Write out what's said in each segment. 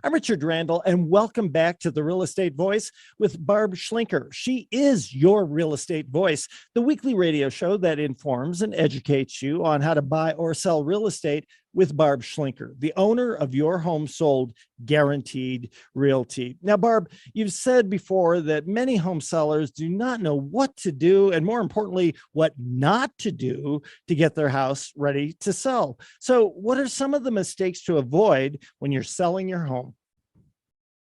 I'm Richard Randall, and welcome back to The Real Estate Voice with Barb Schlinker. She is your real estate voice, the weekly radio show that informs and educates you on how to buy or sell real estate with Barb Schlinker, the owner of Your Home Sold Guaranteed Realty. Now, Barb, you've said before that many home sellers do not know what to do, and more importantly, what not to do to get their house ready to sell. So what are some of the mistakes to avoid when you're selling your home?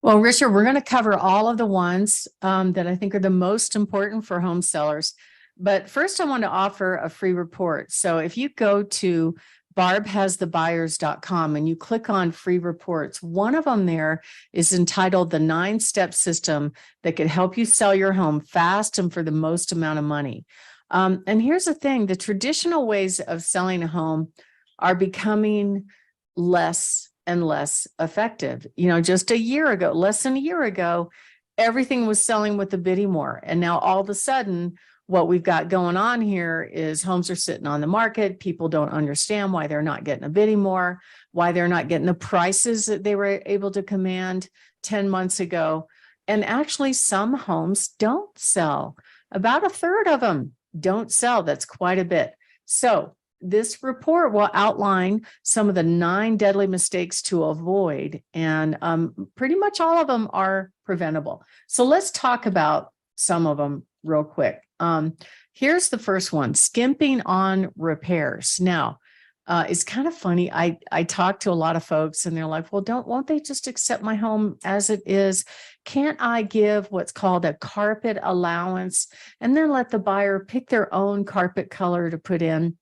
Well, Richard, we're going to cover all of the ones that I think are the most important for home sellers. But first, I want to offer a free report. So if you go to barbhasthebuyers.com and you click on free reports, one of them there is entitled The 9-Step System that could help you sell your home fast and for the most amount of money. And here's the thing, the traditional ways of selling a home are becoming less and less effective. You know, just a year ago, less than a year ago, everything was selling with a bidding war. And now all of a sudden, what we've got going on here is homes are sitting on the market. People don't understand why they're not getting a bidding war, why they're not getting the prices that they were able to command 10 months ago. And actually, some homes don't sell. About a third of them don't sell. That's quite a bit. So this report will outline some of the 9 deadly mistakes to avoid, and pretty much all of them are preventable. So let's talk about some of them real quick. Here's the first one, skimping on repairs. Now, it's kind of funny. I talk to a lot of folks and they're like, well, won't they just accept my home as it is? Can't I give what's called a carpet allowance and then let the buyer pick their own carpet color to put in?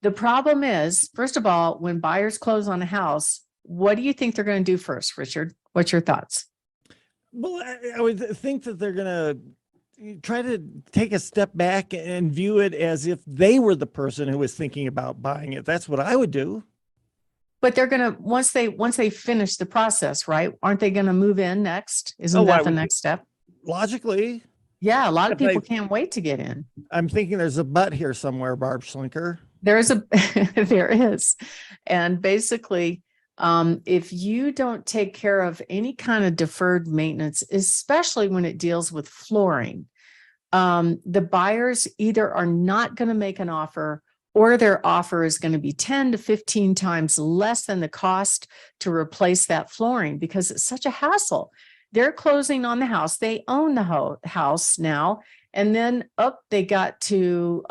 The problem is, first of all, when buyers close on a house, what do you think they're going to do first, Richard? What's your thoughts? Well, I would think that they're going to try to take a step back and view it as if they were the person who was thinking about buying it. That's what I would do. But they're going to, once they finish the process, right? Aren't they going to move in next? Isn't that the next step? Logically. Yeah, a lot of people can't wait to get in. I'm thinking there's a but here somewhere, Barb Schlinker. There is. And basically, if you don't take care of any kind of deferred maintenance, especially when it deals with flooring, the buyers either are not going to make an offer or their offer is going to be 10 to 15 times less than the cost to replace that flooring because it's such a hassle. They're closing on the house. They own the house now. And then they got to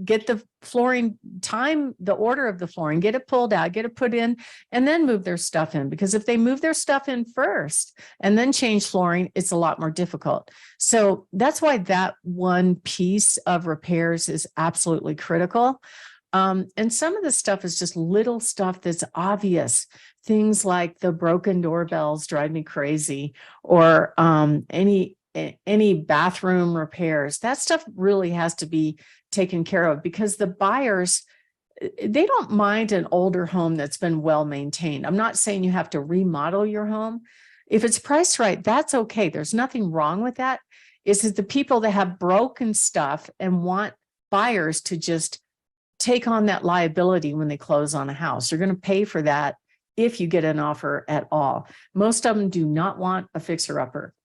get the flooring, time the order of the flooring, get it pulled out, get it put in, and then move their stuff in. Because if they move their stuff in first and then change flooring, it's a lot more difficult. So that's why that one piece of repairs is absolutely critical. And some of the stuff is just little stuff that's obvious. Things like the broken doorbells drive me crazy, or any bathroom repairs. That stuff really has to be taken care of because the buyers, they don't mind an older home that's been well maintained. I'm not saying you have to remodel your home. If it's priced right, that's okay. There's nothing wrong with that. It's the people that have broken stuff and want buyers to just take on that liability when they close on a house. You're going to pay for that if you get an offer at all. Most of them do not want a fixer-upper.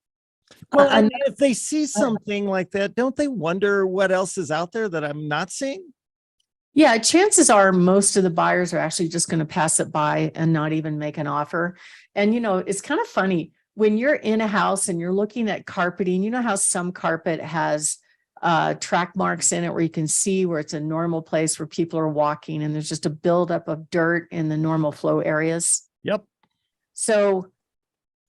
Well, and if they see something like that, don't they wonder what else is out there that I'm not seeing? Yeah, chances are most of the buyers are actually just going to pass it by and not even make an offer. And, you know, it's kind of funny when you're in a house and you're looking at carpeting, you know how some carpet has track marks in it where you can see where it's a normal place where people are walking and there's just a buildup of dirt in the normal flow areas. Yep. So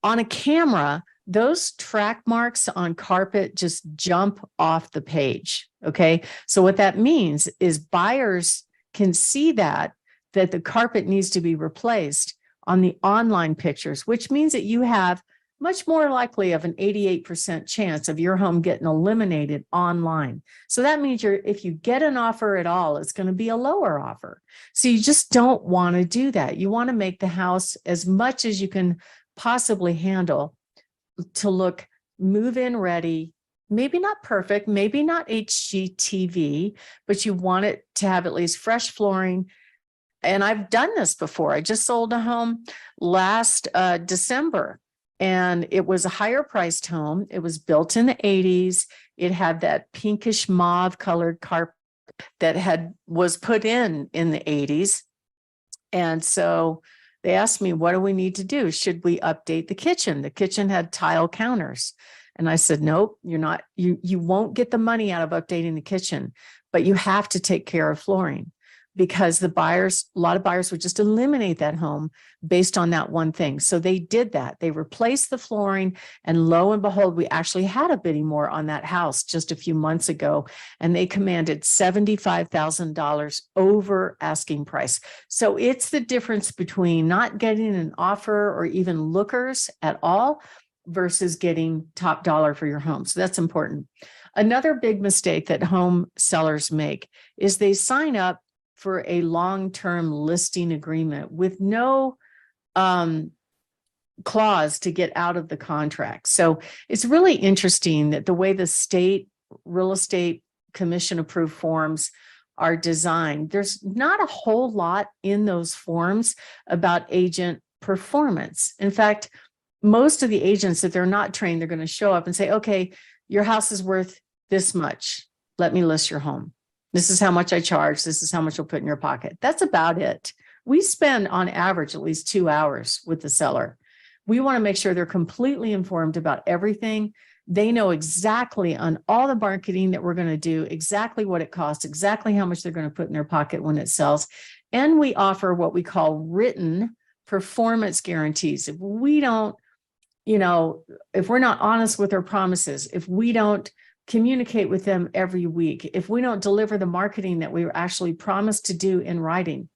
on a camera, those track marks on carpet just jump off the page. Okay. So what that means is buyers can see that the carpet needs to be replaced on the online pictures, which means that you have much more likely of an 88% chance of your home getting eliminated online. So that means if you get an offer at all, it's going to be a lower offer. So you just don't want to do that. You want to make the house as much as you can possibly handle to look move-in ready, maybe not perfect, maybe not HGTV, but you want it to have at least fresh flooring and I've done this before. I just sold a home last December, and it was a higher priced home. It was built in the 80s. It had that pinkish mauve colored carpet that was put in the 80s. And so they asked me, what do we need to do? Should we update the kitchen? The kitchen had tile counters. And I said, nope, you're not, you won't get the money out of updating the kitchen, but you have to take care of flooring, because a lot of buyers would just eliminate that home based on that one thing. So they did that. They replaced the flooring, and lo and behold, we actually had a bidding war on that house just a few months ago, and they commanded $75,000 over asking price. So it's the difference between not getting an offer or even lookers at all versus getting top dollar for your home. So that's important. Another big mistake that home sellers make is they sign up for a long-term listing agreement with no clause to get out of the contract. So it's really interesting that the way the state real estate commission approved forms are designed, there's not a whole lot in those forms about agent performance. In fact, most of the agents, if they're not trained, they're going to show up and say, okay, your house is worth this much. Let me list your home. This is how much I charge. This is how much you'll put in your pocket. That's about it. We spend on average at least 2 hours with the seller. We want to make sure they're completely informed about everything. They know exactly on all the marketing that we're going to do, exactly what it costs, exactly how much they're going to put in their pocket when it sells. And we offer what we call written performance guarantees. If we don't, if we're not honest with our promises, if we don't communicate with them every week, if we don't deliver the marketing that we were actually promised to do in writing,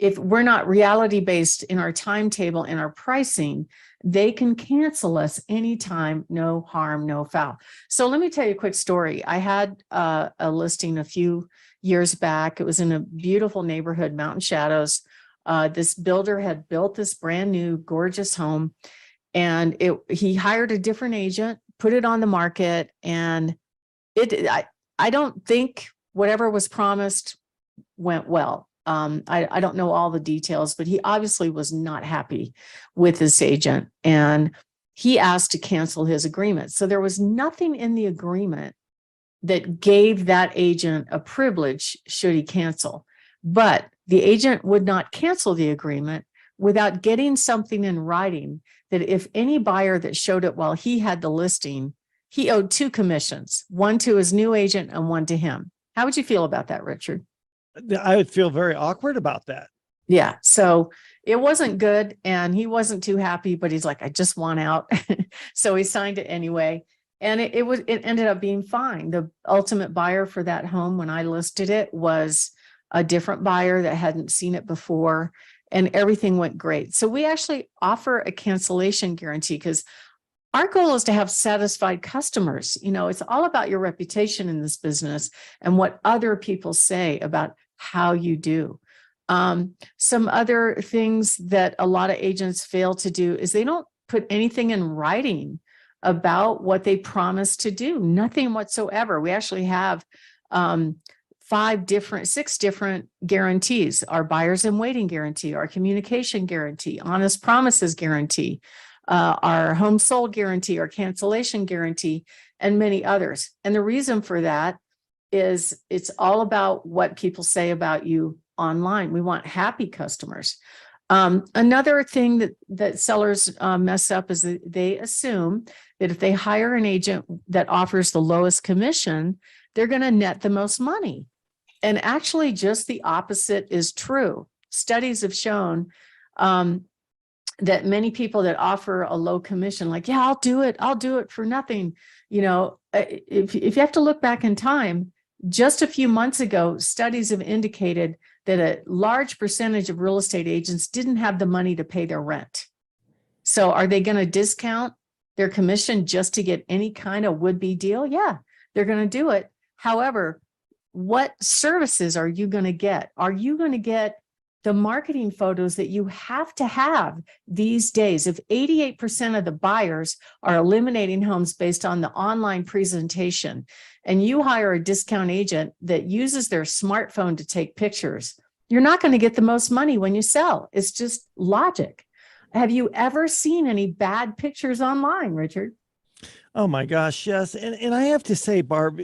if we're not reality-based in our timetable and our pricing, they can cancel us anytime, no harm, no foul. So let me tell you a quick story. I had a listing a few years back. It was in a beautiful neighborhood, Mountain Shadows. This builder had built this brand new, gorgeous home, and he hired a different agent, put it on the market, and I don't think whatever was promised went well. I don't know all the details, but he obviously was not happy with this agent, and he asked to cancel his agreement. So there was nothing in the agreement that gave that agent a privilege should he cancel. But the agent would not cancel the agreement without getting something in writing that if any buyer that showed it while he had the listing, he owed 2 commissions, one to his new agent and one to him. How would you feel about that, Richard? I would feel very awkward about that. Yeah, so it wasn't good, and he wasn't too happy, but he's like, I just want out. So he signed it anyway. And it ended up being fine. The ultimate buyer for that home when I listed it was a different buyer that hadn't seen it before, and everything went great. So we actually offer a cancellation guarantee because our goal is to have satisfied customers. It's all about your reputation in this business and what other people say about how you do. Some other things that a lot of agents fail to do is they don't put anything in writing about what they promise to do. Nothing whatsoever. We actually have 6 different guarantees: our buyers in waiting guarantee, our communication guarantee, honest promises guarantee, our home sold guarantee, our cancellation guarantee, and many others. And the reason for that is it's all about what people say about you online. We want happy customers. Another thing that sellers mess up is that they assume that if they hire an agent that offers the lowest commission, they're going to net the most money. And actually, just the opposite is true. Studies have shown that many people that offer a low commission, like, yeah, I'll do it for nothing. If you have to look back in time, just a few months ago, studies have indicated that a large percentage of real estate agents didn't have the money to pay their rent. So are they going to discount their commission just to get any kind of would-be deal? Yeah, they're going to do it. However, what services are you going to get? Are you going to get the marketing photos that you have to have these days? If 88% of the buyers are eliminating homes based on the online presentation, and you hire a discount agent that uses their smartphone to take pictures, you're not going to get the most money when you sell. It's just logic. Have you ever seen any bad pictures online, Richard? Oh my gosh, yes. And I have to say, Barb,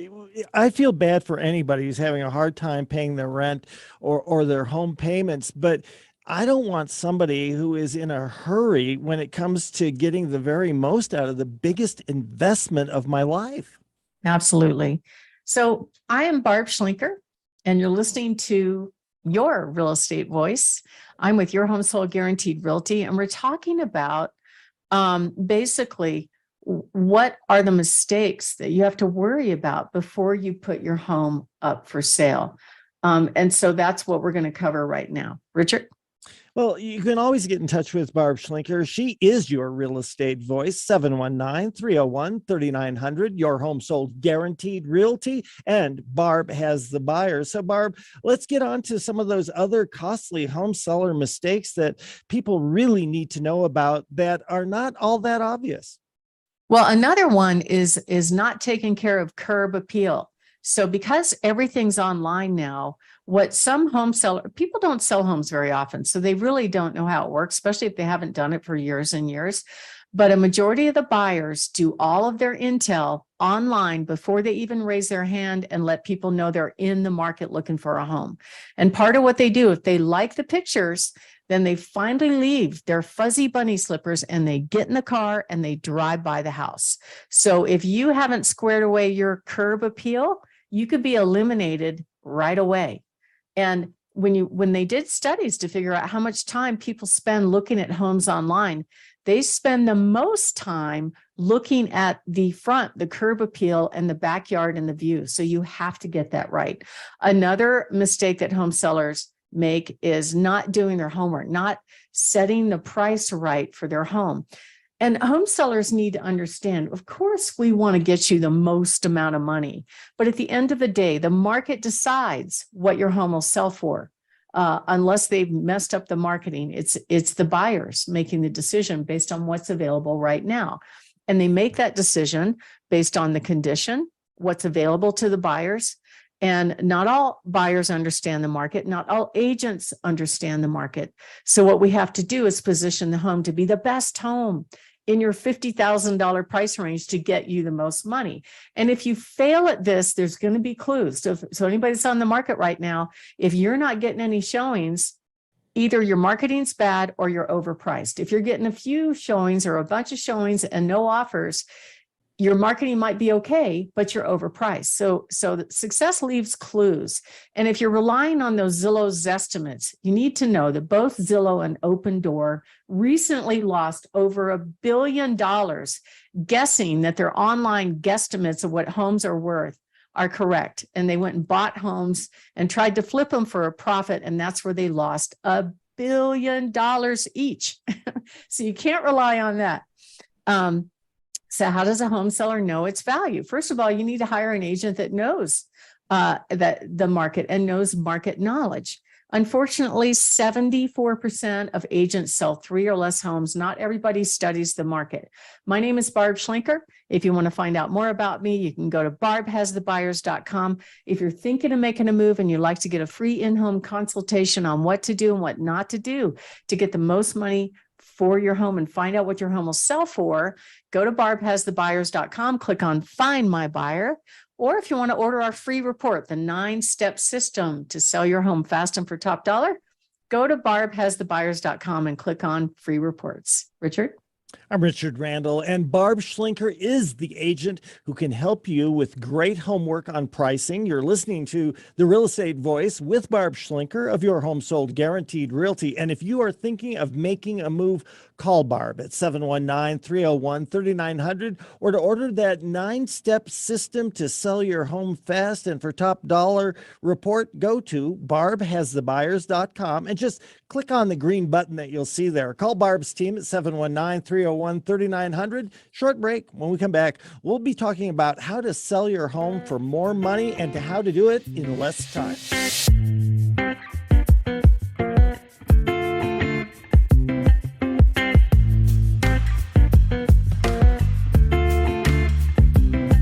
I feel bad for anybody who's having a hard time paying their rent or their home payments, but I don't want somebody who is in a hurry when it comes to getting the very most out of the biggest investment of my life. Absolutely. So I am Barb Schlinker, and you're listening to Your Real Estate Voice. I'm with Your Home Sold Guaranteed Realty, and we're talking about basically what are the mistakes that you have to worry about before you put your home up for sale. And so that's what we're going to cover right now. Richard? Well, you can always get in touch with Barb Schlinker. She is your real estate voice, 719-301-3900, your home sold guaranteed realty, and Barb has the buyers. So Barb, let's get on to some of those other costly home seller mistakes that people really need to know about that are not all that obvious. Well, another one is not taking care of curb appeal. So because everything's online now, what some home seller people don't sell homes very often, so they really don't know how it works, especially if they haven't done it for years and years. But a majority of the buyers do all of their intel online before they even raise their hand and let people know they're in the market looking for a home. And part of what they do, if they like the pictures, then they finally leave their fuzzy bunny slippers and they get in the car and they drive by the house. So if you haven't squared away your curb appeal, you could be eliminated right away. And when they did studies to figure out how much time people spend looking at homes online, they spend the most time looking at the front, the curb appeal, and the backyard and the view. So you have to get that right. Another mistake that home sellers make is not doing their homework, not setting the price right for their home. And home sellers need to understand, of course, we want to get you the most amount of money, but at the end of the day, the market decides what your home will sell for. Unless they've messed up the marketing, it's the buyers making the decision based on what's available right now. And they make that decision based on the condition, what's available to the buyers. And not all buyers understand the market. Not all agents understand the market. So what we have to do is position the home to be the best home in your $50,000 price range to get you the most money. And if you fail at this, there's going to be clues. So anybody that's on the market right now, if you're not getting any showings, either your marketing's bad or you're overpriced. If you're getting a few showings or a bunch of showings and no offers, your marketing might be okay, but you're overpriced. So success leaves clues. And if you're relying on those Zillow's estimates, you need to know that both Zillow and Open Door recently lost over $1 billion guessing that their online guesstimates of what homes are worth are correct. And they went and bought homes and tried to flip them for a profit. And that's where they lost $1 billion each. So you can't rely on that. So how does a home seller know its value? First of all, you need to hire an agent that knows that the market and knows market knowledge. Unfortunately, 74% of agents sell 3 or less homes. Not everybody studies the market. My name is Barb Schlinker. If you want to find out more about me, you can go to barbhasthebuyers.com. If you're thinking of making a move and you'd like to get a free in-home consultation on what to do and what not to do to get the most money for your home and find out what your home will sell for, go to barbhasthebuyers.com, click on Find My Buyer. Or if you want to order our free report, the 9-step system to sell your home fast and for top dollar, go to barbhasthebuyers.com and click on free reports. Richard? I'm Richard Randall, and Barb Schlinker is the agent who can help you with great homework on pricing. You're listening to The Real Estate Voice with Barb Schlinker of Your Home Sold Guaranteed Realty. And if you are thinking of making a move, call Barb at 719-301-3900, or to order that 9-step system to sell your home fast and for top dollar report, go to barbhasthebuyers.com and just click on the green button that you'll see there. Call Barb's team at 719-301-3900. Short break. When we come back, we'll be talking about how to sell your home for more money and how to do it in less time.